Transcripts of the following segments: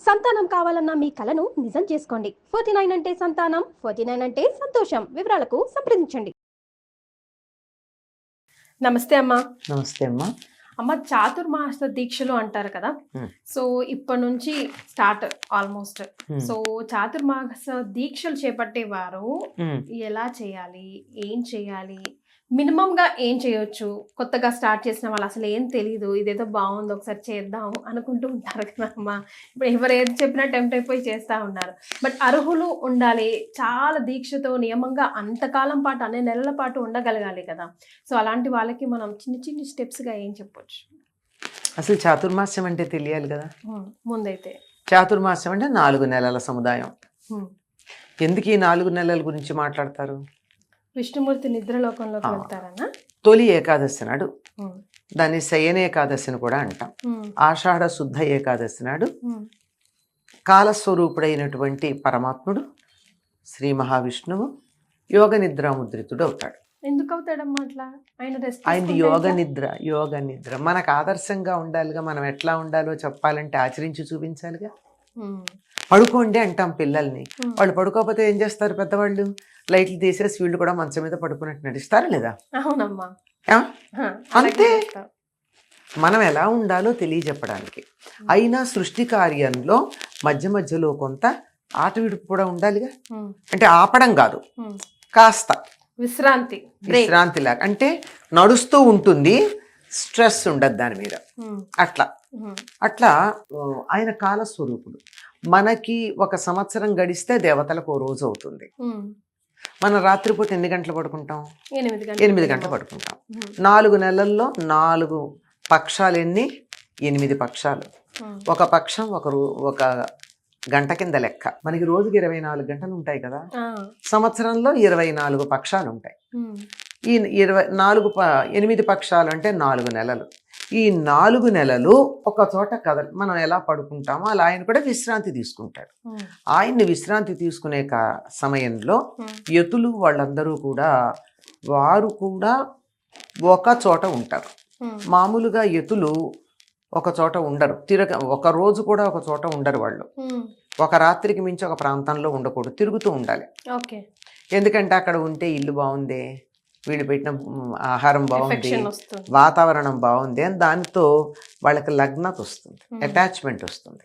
సంతానం కావాలన్న మీ కలను నిజం చేసుకోండి. 49 అంటే సంతానం, 49 అంటే సంతోషం. వివరాలకు సంప్రదించండి. నమస్తే అమ్మా. నమస్తే అమ్మా. అమ్మ, చాతుర్మాస దీక్షలు అంటారు కదా. సో ఇప్పటి నుంచి స్టార్ట్ ఆల్మోస్ట్. సో చాతుర్మాస దీక్షలు చేపట్టేవారు ఎలా చేయాలి, ఏం చేయాలి, మినిమం గా ఏం చేయొచ్చు? కొత్తగా స్టార్ట్ చేసిన వాళ్ళు అసలు ఏం తెలియదు, ఇదేదో బాగుంది ఒకసారి చేద్దాం అనుకుంటూ ఉంటారు కదా అమ్మా. ఇప్పుడు ఎవరు ఏది చెప్పినా టెంప్ట్ అయిపోయి చేస్తూ ఉన్నారు. బట్ అర్హులు ఉండాలి, చాలా దీక్షతో నియమంగా అంతకాలం పాటు అన్ని నెలల పాటు ఉండగలగాలి కదా. సో అలాంటి వాళ్ళకి మనం చిన్న చిన్న స్టెప్స్గా ఏం చెప్పొచ్చు? అసలు చాతుర్మాస్యం అంటే తెలియాలి కదా. ముందైతే చాతుర్మాస్యం అంటే 4 నెలల సముదాయం. ఎందుకు ఈ 4 నెలల గురించి మాట్లాడతారు? విష్ణుమూర్తి నిద్రలోకంలోకి వెళ్తారన్నా. తొలి ఏకాదశి నాడు, దాన్ని శయన ఏకాదశిని కూడా అంటాం. ఆషాఢ శుద్ధ ఏకాదశి నాడు కాలస్వరూపుడైనటువంటి పరమాత్ముడు శ్రీ మహావిష్ణువు యోగ నిద్రాముద్రితుడు అవుతాడు. ఎందుకు అవుతాడమ్మా అట్లా? ఆయన యోగ నిద్ర మనకు ఆదర్శంగా ఉండాలిగా. మనం ఎట్లా ఉండాలో చెప్పాలంటే ఆచరించి చూపించాలిగా. పడుకోండి అంటాం పిల్లల్ని, వాళ్ళు పడుకోకపోతే ఏం చేస్తారు? పెద్దవాళ్ళు లైట్లు తీసేసి వీళ్ళు కూడా మంచం మీద పడుకున్నట్టు నటిస్తారు లేదా? అవునమ్మా, అంతే. మనం ఎలా ఉండాలో తెలియజెప్పడానికి. అయినా సృష్టి కార్యంలో మధ్య మధ్యలో కొంత ఆట విడుపు కూడా ఉండాలిగా. అంటే ఆపడం కాదు, కాస్త విశ్రాంతి లాగా. అంటే నడుస్తూ ఉంటుంది, స్ట్రెస్ ఉండదు దాని మీద. అట్లా ఆయన కాలస్వరూపుడు. మనకి 1 సంవత్సరం గడిస్తే దేవతలకు ఓ రోజు అవుతుంది. మనం రాత్రిపూట ఎన్ని గంటలు పడుకుంటాం? 8 గంటలు పడుకుంటాం. 4 నెలల్లో 4 పక్షాలు ఎన్ని? 8 పక్షాలు. ఒక పక్షం ఒక గంట కింద లెక్క. మనకి రోజుకి 24 గంటలు ఉంటాయి కదా. సంవత్సరంలో 24 పక్షాలు ఉంటాయి. ఈ 8 పక్షాలు అంటే 4 నెలలు. ఈ 4 నెలలు ఒక చోట మనం ఎలా పడుకుంటామో అలా ఆయన కూడా విశ్రాంతి తీసుకుంటాడు. ఆయన్ని విశ్రాంతి తీసుకునే సమయంలో యతులు వాళ్ళందరూ కూడా వారు కూడా ఒక చోట ఉంటారు. మామూలుగా యతులు ఒక చోట ఉండరు, ఒక రోజు కూడా ఒక చోట ఉండరు. వాళ్ళు ఒక రాత్రికి మించి ఒక ప్రాంతంలో ఉండకూడదు, తిరుగుతూ ఉండాలి. ఎందుకంటే అక్కడ ఉంటే ఇల్లు బాగుంది, వీళ్ళు పెట్టిన ఆహారం బాగుంది, వాతావరణం బాగుంది అని దానితో వాళ్ళకి లగ్నత వస్తుంది, అటాచ్మెంట్ వస్తుంది.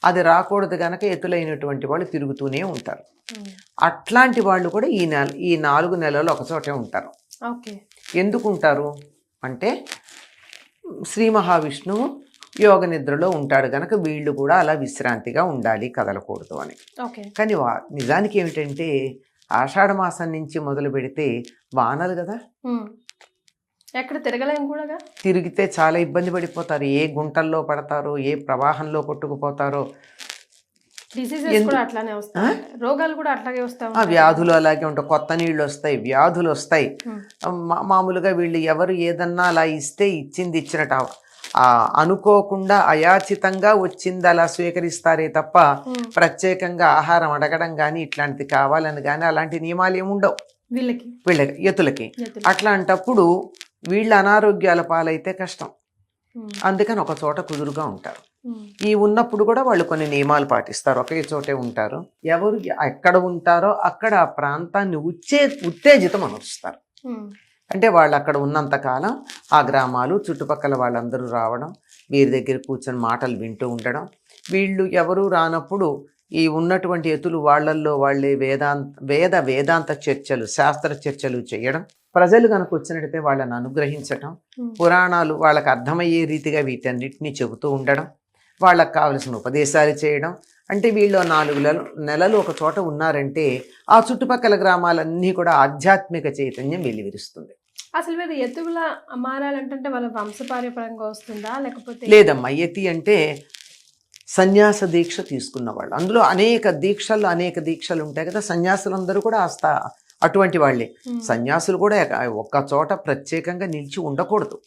అది రాకూడదు కనుక ఎత్తులైనటువంటి వాళ్ళు తిరుగుతూనే ఉంటారు. అట్లాంటి వాళ్ళు కూడా ఈ 4 నెలలు ఒక చోటే ఉంటారు. ఎందుకు ఉంటారు అంటే శ్రీ మహావిష్ణువు యోగ నిద్రలో ఉంటాడు కనుక వీళ్ళు కూడా అలా విశ్రాంతిగా ఉండాలి, కదలకూడదు అని. కానీ నిజానికి ఏమిటంటే ఆషాఢ మాసం నుంచి మొదలు పెడితే వానలు కదా, ఎక్కడ తిరగలేం కూడా. తిరిగితే చాలా ఇబ్బంది పడిపోతారు. ఏ గుంటల్లో పడతారో, ఏ ప్రవాహంలో కొట్టుకుపోతారో. రోగాలు కూడా అట్లాగే వస్తాయి, వ్యాధులు అలాగే ఉంటాయి. కొత్త నీళ్ళు వస్తాయి, వ్యాధులు వస్తాయి. మామూలుగా వీళ్ళు ఎవరు ఏదన్నా అలా ఇస్తే ఇచ్చింది ఇచ్చినట్టు అనుకోకుండా అయాచితంగా వచ్చింది అలా స్వీకరిస్తారే తప్ప ప్రత్యేకంగా ఆహారం అడగడం కానీ ఇట్లాంటిది కావాలని కానీ అలాంటి నియమాలు ఏముండవు వీళ్ళకి యతులకి. అట్లాంటప్పుడు వీళ్ళ అనారోగ్యాల పాలైతే కష్టం. అందుకని ఒక చోట కుదురుగా ఉంటారు. ఈ ఉన్నప్పుడు కూడా వాళ్ళు కొన్ని నియమాలు పాటిస్తారు, ఒకే చోటే ఉంటారు. ఎవరు ఎక్కడ ఉంటారో అక్కడ ఆ ప్రాంతాన్ని ఉత్తేజితం అనుస్తారు. అంటే వాళ్ళు అక్కడ ఉన్నంతకాలం ఆ గ్రామాలు చుట్టుపక్కల వాళ్ళందరూ రావడం, వీరి దగ్గర కూర్చొని మాటలు వింటూ ఉండడం. వీళ్ళు ఎవరు రానప్పుడు ఈ ఉన్నటువంటి యతులు వాళ్ళల్లో వాళ్ళే వేదాంత చర్చలు, శాస్త్ర చర్చలు చేయడం, ప్రజలు కనుక వచ్చినట్టయితే వాళ్ళని అనుగ్రహించటం, పురాణాలు వాళ్ళకి అర్థమయ్యే రీతిగా వీటన్నిటినీ చెబుతూ ఉండడం, వాళ్ళకు కావలసిన ఉపదేశాలు చేయడం. అంటే వీళ్ళు 4 నెలలు ఒక చోట ఉన్నారంటే ఆ చుట్టుపక్కల గ్రామాలన్నీ కూడా ఆధ్యాత్మిక చైతన్యం వెల్లివిరుస్తుంది. అసలు మీరు యతువుల మారాలంటే వాళ్ళ వంశపార్యపరంగా వస్తుందా లేకపోతే? లేదమ్మా, యతి అంటే సన్యాస దీక్ష తీసుకున్న వాళ్ళు. అందులో అనేక దీక్షలు ఉంటాయి కదా. సన్యాసులందరూ కూడా అటువంటి వాళ్ళే. సన్యాసులు కూడా ఒక్క చోట ప్రత్యేకంగా నిలిచి ఉండకూడదు.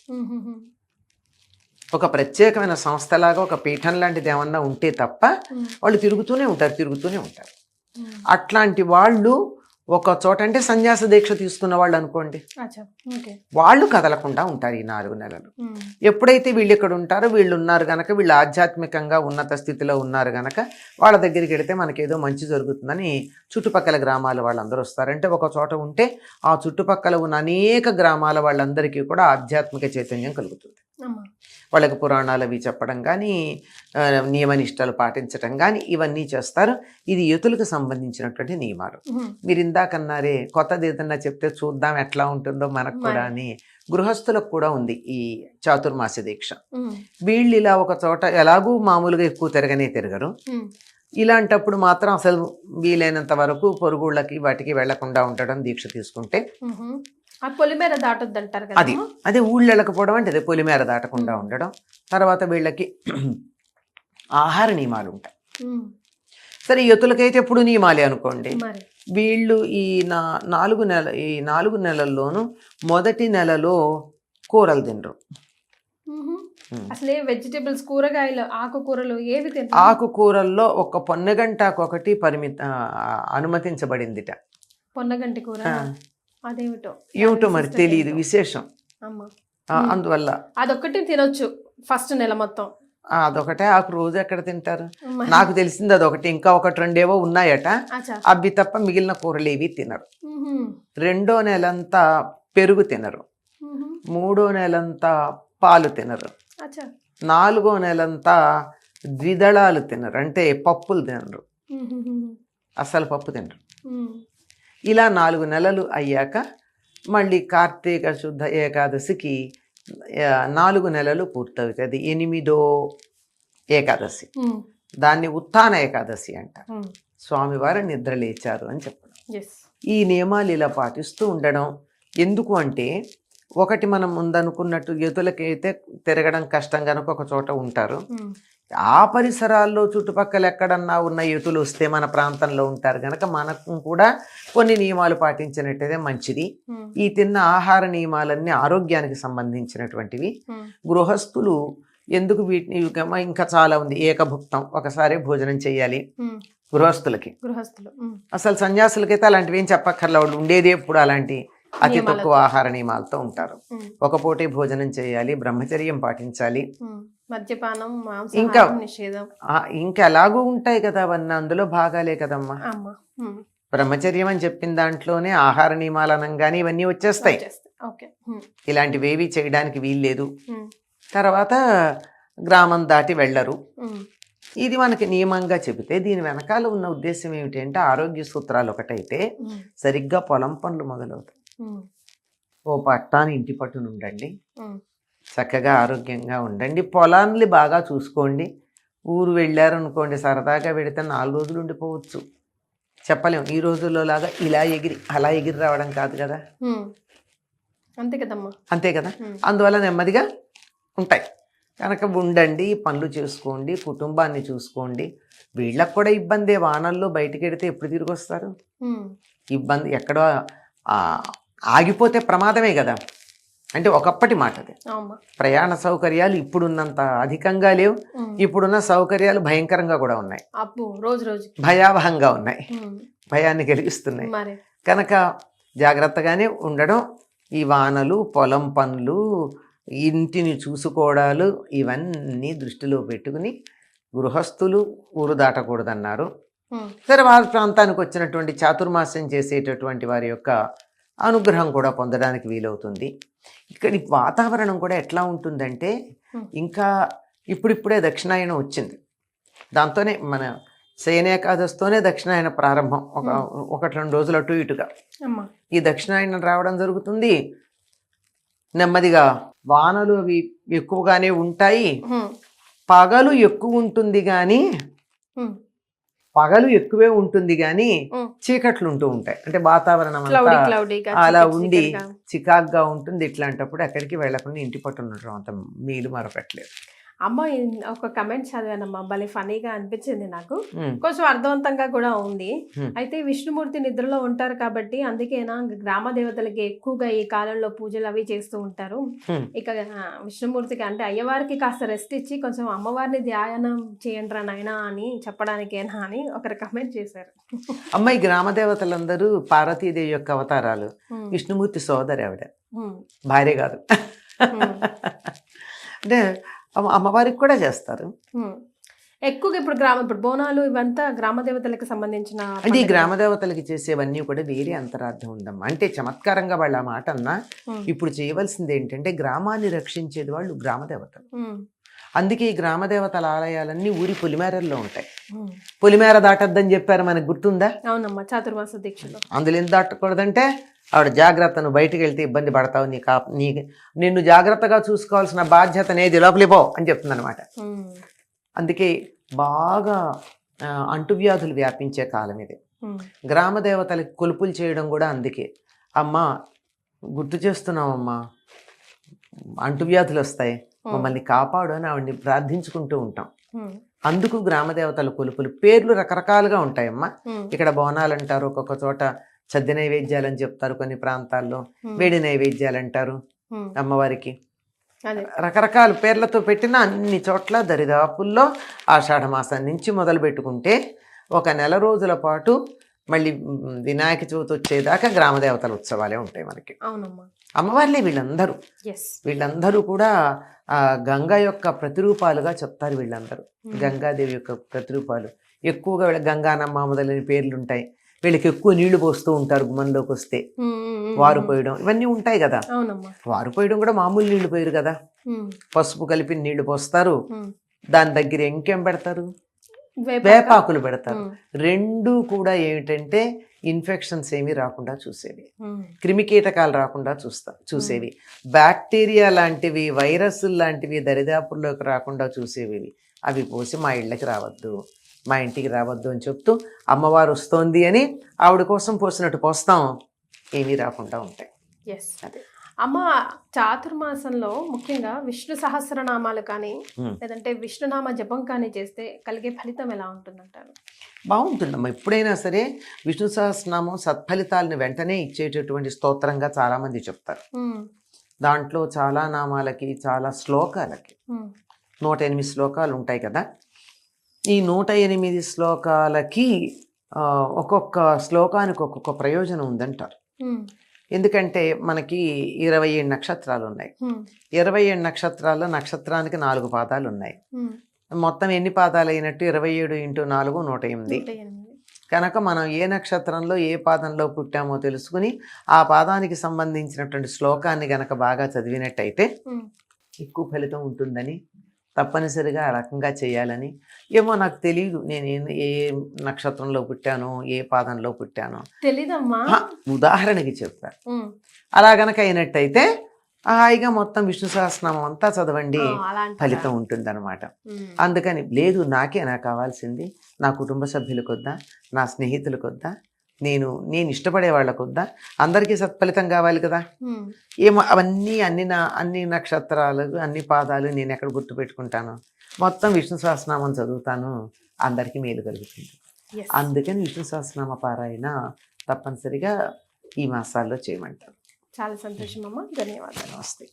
ఒక ప్రత్యేకమైన సంస్థలాగా ఒక పీఠం లాంటిది ఏమన్నా ఉంటే తప్ప వాళ్ళు తిరుగుతూనే ఉంటారు. అట్లాంటి వాళ్ళు ఒక చోట అంటే సన్యాస దీక్ష తీసుకున్న వాళ్ళు అనుకోండి, అచ్చా ఓకే. వాళ్ళు కదలకుండా ఉంటారు ఈ 4 నెలలు. ఎప్పుడైతే వీళ్ళు ఇక్కడ ఉంటారో, వీళ్ళు ఉన్నారు గనక, వీళ్ళు ఆధ్యాత్మికంగా ఉన్నత స్థితిలో ఉన్నారు గనక వాళ్ళ దగ్గరికి వెళితే మనకేదో మంచి జరుగుతుందని చుట్టుపక్కల గ్రామాల వాళ్ళందరూ వస్తారు. అంటే ఒక చోట ఉంటే ఆ చుట్టుపక్కల ఉన్న అనేక గ్రామాల వాళ్ళందరికీ కూడా ఆధ్యాత్మిక చైతన్యం కలుగుతుంది. వాళ్ళకి పురాణాలు అవి చెప్పడం కానీ, నియమనిష్టలు పాటించడం కానీ ఇవన్నీ చేస్తారు. ఇది యుతులకు సంబంధించినటువంటి నియమాలు. మీరు ఇందాకన్నారే కొత్తది ఏదన్నా చెప్తే చూద్దాం ఎట్లా ఉంటుందో మనకు కూడా అని, గృహస్థులకు కూడా ఉంది ఈ చాతుర్మాస్య దీక్ష. వీళ్ళు ఇలా ఒక చోట ఎలాగూ మామూలుగా ఎక్కువ తిరగరు. ఇలాంటప్పుడు మాత్రం అసలు వీలైనంత వరకు పొరుగుళ్ళకి వాటికి వెళ్లకుండా ఉండడం దీక్ష తీసుకుంటే. పొలిమేర దాటొద్దంటారు కదా, అది అదే ఊళ్ళు వెళ్ళకపోవడం అంటే అదే పొలిమేర దాటకుండా ఉండడం. తర్వాత వీళ్ళకి ఆహార నియమాలు ఉంటాయి. సరే, యుతులకైతే ఎప్పుడు నియమాలే అనుకోండి. వీళ్ళు ఈ 4 నెలల్లోనూ మొదటి నెలలో కూరలు తినరు. అసలే వెజిటేబుల్స్, కూరగాయలు, ఆకుకూరలు ఏవి తినరు. ఆకుకూరల్లో ఒక పొన్నగంటాకు ఒకటి అనుమతించబడిందిట. పొన్నగంటి కూర అదేమిటో ఏమిటో మరి తెలియదు, విశేషం. అందువల్ల అదొక్కటి తినొచ్చు ఫస్ట్ నెల మొత్తం. అదొకటే ఆకు రోజు ఎక్కడ తింటారు? నాకు తెలిసింది అదొకటి. ఇంకా 1-2 ఉన్నాయట. అవి తప్ప మిగిలిన కూరలు ఏవి తినరు. 2వ నెలంతా పెరుగు తినరు. 3వ నెలంతా పాలు తినరు. 4వ నెలంతా ద్విదళాలు తినరు, అంటే పప్పులు తినరు, అసలు పప్పు తినరు. ఇలా 4 నెలలు అయ్యాక మళ్ళీ కార్తీక శుద్ధ ఏకాదశికి 4 నెలలు పూర్తవుతుంది. 8వ ఏకాదశి, దాన్ని ఉత్థాన ఏకాదశి అంటారు. స్వామివారు నిద్ర లేచారు అని చెప్పడం. ఈ నియమాలు ఇలా పాటిస్తూ ఉండడం ఎందుకు అంటే, ఒకటి మనం ముందనుకున్నట్టు యుతులకైతే తిరగడం కష్టం కనుక ఒక చోట ఉంటారు. ఆ పరిసరాల్లో చుట్టుపక్కల ఎక్కడన్నా ఉన్న యుతులు వస్తే మన ప్రాంతంలో ఉంటారు కనుక మనకు కూడా కొన్ని నియమాలు పాటించినట్టయితే మంచిది. ఈ తిన్న ఆహార నియమాలన్నీ ఆరోగ్యానికి సంబంధించినటువంటివి. గృహస్థులు ఎందుకు వీటిని, ఇంకా చాలా ఉంది. ఏకభుక్తం, ఒకసారి భోజనం చేయాలి గృహస్థులకి. అసలు సన్యాసులకైతే అలాంటివి ఏం చెప్పక్కర్లా, వాళ్ళు ఉండేదే ఎప్పుడు అలాంటి అతి తక్కువ ఆహార నియమాలతో ఉంటారు. ఒక పూటే భోజనం చేయాలి, బ్రహ్మచర్యం పాటించాలి, మద్యపానం, ఇంకా ఎలాగూ ఉంటాయి కదా అవన్నీ, అందులో భాగాలే కదమ్మా. బ్రహ్మచర్యం అని చెప్పిన దాంట్లోనే ఆహార నియమాలు అనగానే ఇవన్నీ వచ్చేస్తాయి. ఇలాంటివేవి చేయడానికి వీల్లేదు. తర్వాత గ్రామం దాటి వెళ్ళరు. ఇది మనకి నియమంగా చెబితే దీని వెనకాల ఉన్న ఉద్దేశం ఏమిటంటే, ఆరోగ్య సూత్రాలు ఒకటైతే సరిగ్గా పొలం పనులు మొదలవుతాయి. ఓ పట్టాన్ని ఇంటి పట్టున ఉండండి, చక్కగా ఆరోగ్యంగా ఉండండి, పొలాన్ని బాగా చూసుకోండి. ఊరు వెళ్ళారనుకోండి, సరదాగా వెళితే 4 రోజులు ఉండిపోవచ్చు, చెప్పలేము. ఈ రోజుల్లో లాగా ఇలా ఎగిరి అలా ఎగిరి రావడం కాదు కదా. అంతే కదమ్మా, అంతే కదా. అందువల్ల నెమ్మదిగా ఉంటాయి కనుక ఉండండి, పనులు చేసుకోండి, కుటుంబాన్ని చూసుకోండి. వీళ్ళకు కూడా ఇబ్బందే, వానల్లో బయటికి వెడితే ఎప్పుడు తిరిగి వస్తారు? ఇబ్బంది ఎక్కడో ఆగిపోతే ప్రమాదమే కదా. అంటే ఒకప్పటి మాట అది. ప్రయాణ సౌకర్యాలు ఇప్పుడున్నంత అధికంగా లేవు. ఇప్పుడున్న సౌకర్యాలు భయంకరంగా కూడా ఉన్నాయి, భయావహంగా ఉన్నాయి, భయాన్ని కలిగిస్తున్నాయి. కనుక జాగ్రత్తగానే ఉండడం, ఈ వానలు, పొలం పనులు, ఇంటిని చూసుకోవడాలు ఇవన్నీ దృష్టిలో పెట్టుకుని గృహస్థులు ఊరు దాటకూడదన్నారు. సరే, వారి ప్రాంతానికి వచ్చినటువంటి చాతుర్మాస్యం చేసేటటువంటి వారి యొక్క అనుగ్రహం కూడా పొందడానికి వీలవుతుంది. ఇక్కడి వాతావరణం కూడా ఎట్లా ఉంటుందంటే, ఇంకా ఇప్పుడిప్పుడే దక్షిణాయనం వచ్చింది. దాంతోనే మన శయనేకాదశితోనే దక్షిణాయన ప్రారంభం. 1-2 రోజులు అటు ఇటుగా ఈ దక్షిణాయనం రావడం జరుగుతుంది. నెమ్మదిగా వానలు అవి ఎక్కువగానే ఉంటాయి. పగలు ఎక్కువ ఉంటుంది కానీ, పగలు ఎక్కువే ఉంటుంది కానీ చీకట్లు ఉంటూ ఉంటాయి. అంటే వాతావరణం అంతా అలా ఉండి చికాగ్గా ఉంటుంది. ఇట్లాంటప్పుడు ఎక్కడికి వెళ్ళకుండా ఇంటి పట్టు ఉండటం అంత మీలు మరొకట్లేదు. అమ్మ ఒక కమెంట్ చదివానమ్మా, భలే ఫనీగా అనిపించింది నాకు, ఉమ్, కొంచెం అర్థవంతంగా కూడా ఉంది. ఉమ్. అయితే విష్ణుమూర్తి నిద్రలో ఉంటారు కాబట్టి అందుకేనా గ్రామ దేవతలకి ఎక్కువగా ఈ కాలంలో పూజలు అవి చేస్తూ ఉంటారు. హ్మ్. ఇక విష్ణుమూర్తికి అంటే అయ్యవారికి కాస్త రెస్ట్ ఇచ్చి కొంచెం అమ్మవారిని ధ్యానం చేయండిరా నాయనా అని చెప్పడానికేనా అని ఒకరు కమెంట్ చేశారు. అమ్మాయి గ్రామ దేవతలందరూ పార్వతీదేవి యొక్క అవతారాలు. ఉమ్, విష్ణుమూర్తి సోదరి ఆవిడ, ఉమ్, భార్య కాదు. ఉమ్, అంటే అమ్మవారికి కూడా చేస్తారు. ఉమ్. ఎక్కువగా ఇప్పుడు బోనాలు ఇవంతా గ్రామ దేవతలకు సంబంధించిన అంటే ఈ పండుగలు. గ్రామ దేవతలకి చేసేవన్నీ కూడా వేరే అంతరార్థం ఉందమ్మా. అంటే చమత్కారంగా వాళ్ళ ఆ మాట అన్నా, ఉమ్, ఇప్పుడు చేయవలసింది ఏంటంటే గ్రామాన్ని రక్షించేది వాళ్ళు గ్రామ దేవతలు. ఉమ్, అందుకే ఈ గ్రామ దేవతల ఆలయాలన్నీ ఊరి పొలిమేరల్లో ఉంటాయి. ఉమ్. పొలిమేర దాటొద్దని చెప్పారు, మనకు గుర్తుందా? అవునమ్మా, చాతుర్మాస దీక్షలో. అందులో ఎందుకు దాటకూడదంటే ఆవిడ జాగ్రత్త, నువ్వు బయటికి వెళ్తే ఇబ్బంది పడతావు, నిన్ను జాగ్రత్తగా చూసుకోవాల్సిన బాధ్యత నేది, లోపలిపో అని చెప్తుంది అనమాట. ఉమ్, అందుకే బాగా అంటువ్యాధులు వ్యాపించే కాలం ఇది. ఉమ్, గ్రామ దేవతలకి కొలుపులు చేయడం కూడా అందుకే. అమ్మా గుర్తు చేస్తున్నామమ్మా, అంటువ్యాధులు వస్తాయి, మమ్మల్ని కాపాడు అని ఆవిడ్ని ప్రార్థించుకుంటూ ఉంటాం. ఉమ్, అందుకు గ్రామ దేవతల కొలుపులు పేర్లు రకరకాలుగా ఉంటాయమ్మా. ఉమ్, ఇక్కడ బోనాలు అంటారు, ఒక్కొక్క చోట సద్ది నైవేద్యాలు అని చెప్తారు, కొన్ని ప్రాంతాల్లో ఉమ్, వేడి నైవేద్యాలు అంటారు ఉమ్. అమ్మవారికి. అదే. రకరకాల పేర్లతో పెట్టిన అన్ని చోట్ల దరిదాపుల్లో ఆషాఢ మాసం నుంచి మొదలు పెట్టుకుంటే ఒక నెల రోజుల పాటు మళ్ళీ వినాయక చవితి వచ్చేదాకా గ్రామ దేవతల ఉత్సవాలే ఉంటాయి మనకి. అవునమ్మా. అమ్మవార్లే వీళ్ళందరూ. ఎస్. వీళ్ళందరూ కూడా గంగ యొక్క ప్రతిరూపాలుగా చెప్తారు. వీళ్ళందరూ గంగాదేవి యొక్క ప్రతిరూపాలు. ఎక్కువగా వీళ్ళ గంగానమ్మ మొదలైన పేర్లు ఉంటాయి. వీళ్ళకి ఎక్కువ నీళ్లు పోస్తూ ఉంటారు. గుమ్మంలోకి వస్తే వారు పోయడం ఇవన్నీ ఉంటాయి కదా. అవునమ్మా. వారు పోయడం కూడా మామూలు నీళ్లు పోయరు కదా, ఉమ్, పసుపు కలిపి నీళ్లు పోస్తారు. ఉమ్. దాని దగ్గర ఇంకేం పెడతారు, వేపాక. వేపాకులు పెడతారు. ఉమ్, రెండు కూడా ఏమిటంటే ఇన్ఫెక్షన్స్ ఏమీ రాకుండా చూసేవి, ఉమ్, క్రిమికీటకాలు రాకుండా చూసేవి, బ్యాక్టీరియా లాంటివి, వైరస్ లాంటివి దరిదాపుల్లోకి రాకుండా చూసేవి. అవి పోసి మా ఇళ్ళకి రావద్దు, మా ఇంటికి రావద్దు అని చెప్తూ అమ్మవారు వస్తోంది అని ఆవిడ కోసం పోసినట్టు పోస్తాం, ఏమీ రాకుండా ఉంటాయి. ఎస్. అమ్మ, చాతుర్మాసంలో ముఖ్యంగా విష్ణు సహస్రనామాలు కానీ లేదంటే విష్ణునామ జపం కానీ చేస్తే కలిగే ఫలితం ఎలా ఉంటుందంటారు? బాగుంటుందమ్మా. ఎప్పుడైనా సరే విష్ణు సహస్రనామం సత్ఫలితాలను వెంటనే ఇచ్చేటటువంటి స్తోత్రంగా చాలామంది చెప్తారు. ఉమ్, దాంట్లో చాలా నామాలకి, చాలా శ్లోకాలకి ఉమ్, 108 శ్లోకాలు ఉంటాయి కదా. ఈ 108 శ్లోకాలకి ఒక్కొక్క శ్లోకానికి ఒక్కొక్క ప్రయోజనం ఉందంటారు. ఉమ్, ఎందుకంటే మనకి 27 నక్షత్రాలు ఉన్నాయి. ఉమ్, 27 నక్షత్రాల్లో నక్షత్రానికి 4 పాదాలు ఉన్నాయి. ఉమ్. మొత్తం ఎన్ని పాదాలు అయినట్టు 27 × 4 108. 108. కనుక మనం ఏ నక్షత్రంలో ఏ పాదంలో పుట్టామో తెలుసుకుని ఆ పాదానికి సంబంధించినటువంటి శ్లోకాన్ని గనక బాగా చదివినట్టయితే ఉమ్, ఎక్కువ ఫలితం ఉంటుందని, తప్పనిసరిగా ఆ రకంగా చేయాలని. ఏమో నాకు తెలియదు నేను ఏ నక్షత్రంలో పుట్టానో ఏ పాదంలో పుట్టానో తెలీదమ్మా. ఉదాహరణకి చెప్పాను. ఉమ్, అలా గనక అయినట్టయితే హాయిగా మొత్తం విష్ణు సహస్రనామం అంతా చదవండి, అలా అంటారా? ఫలితం ఉంటుందన్నమాట. ఉమ్, అందుకని లేదు, నాకు కావాల్సింది నా కుటుంబ సభ్యులకు వద్దా, నా స్నేహితులకు వద్దా, నేను ఇష్టపడే వాళ్ళకు వద్దా, అందరికీ సత్ఫలితం కావాలి కదా. ఉమ్, ఏమో అవన్నీ అన్ని నక్షత్రాలు, అన్ని పాదాలు నేను ఎక్కడ గుర్తుపెట్టుకుంటాను, మొత్తం విష్ణు సహస్రనామం చదువుతాను, అందరికీ మేలు కలుగుతుంది. yes. అందుకని విష్ణు సహస్రనామ పారాయణ తప్పనిసరిగా ఈ మాసాల్లో చేయమంటారు. చాలా సంతోషం అమ్మా, ధన్యవాదాలు. నమస్తే.